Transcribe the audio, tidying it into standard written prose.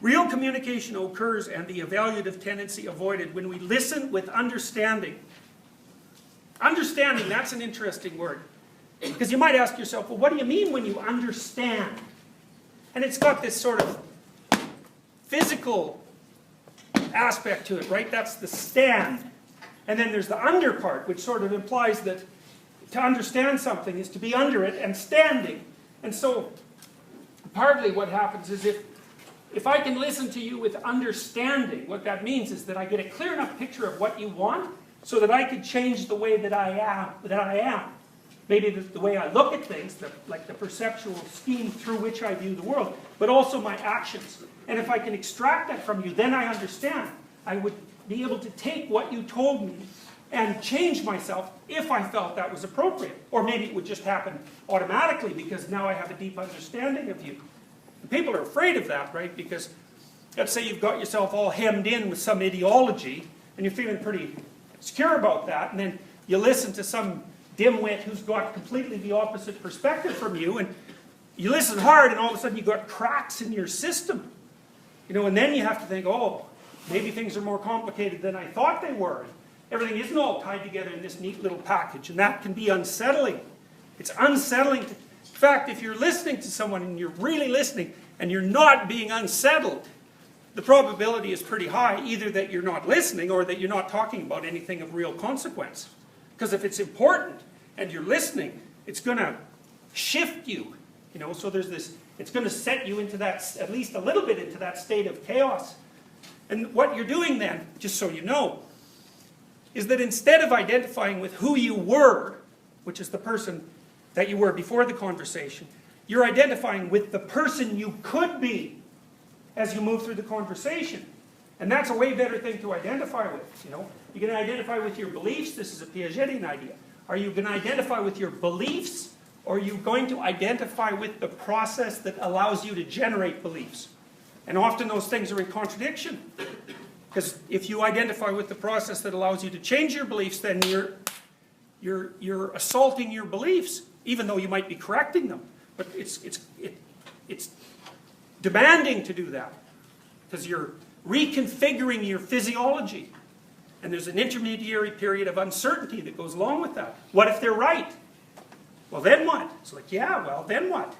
Real communication occurs and the evaluative tendency avoided when we listen with understanding. Understanding, that's an interesting word. Because you might ask yourself, well, what do you mean when you understand? And it's got this sort of physical aspect to it, right? That's the stand. And then there's the under part, which sort of implies that to understand something is to be under it and standing. And so, partly what happens is if I can listen to you with understanding, what that means is that I get a clear enough picture of what you want so that I could change the way that I am. Maybe the way I look at things, like the perceptual scheme through which I view the world, but also my actions. And if I can extract that from you, then I understand. I would be able to take what you told me and change myself if I felt that was appropriate. Or maybe it would just happen automatically because now I have a deep understanding of you. And people are afraid of that, right? Because let's say you've got yourself all hemmed in with some ideology and you're feeling pretty secure about that, and then you listen to some dimwit who's got completely the opposite perspective from you, and you listen hard and all of a sudden you've got cracks in your system. And then you have to think, oh, maybe things are more complicated than I thought they were. Everything isn't all tied together in this neat little package, and that can be unsettling. It's unsettling. In fact, if you're listening to someone and you're really listening and you're not being unsettled, the probability is pretty high either that you're not listening or that you're not talking about anything of real consequence. Because if it's important and you're listening, it's going to shift you. So there's this, it's going to set you into that, at least a little bit into that state of chaos. And what you're doing then, just so you know, is that instead of identifying with who you were, which is the person that you were before the conversation, you're identifying with the person you could be as you move through the conversation. And that's a way better thing to identify with, You're going to identify with your beliefs. This is a Piagetian idea. Are you going to identify with your beliefs, or are you going to identify with the process that allows you to generate beliefs? And often those things are in contradiction. Because if you identify with the process that allows you to change your beliefs, then you're assaulting your beliefs, even though you might be correcting them. But it's demanding to do that, because you're reconfiguring your physiology. And there's an intermediary period of uncertainty that goes along with that. What if they're right? Well, then what? It's like, yeah, well, then what?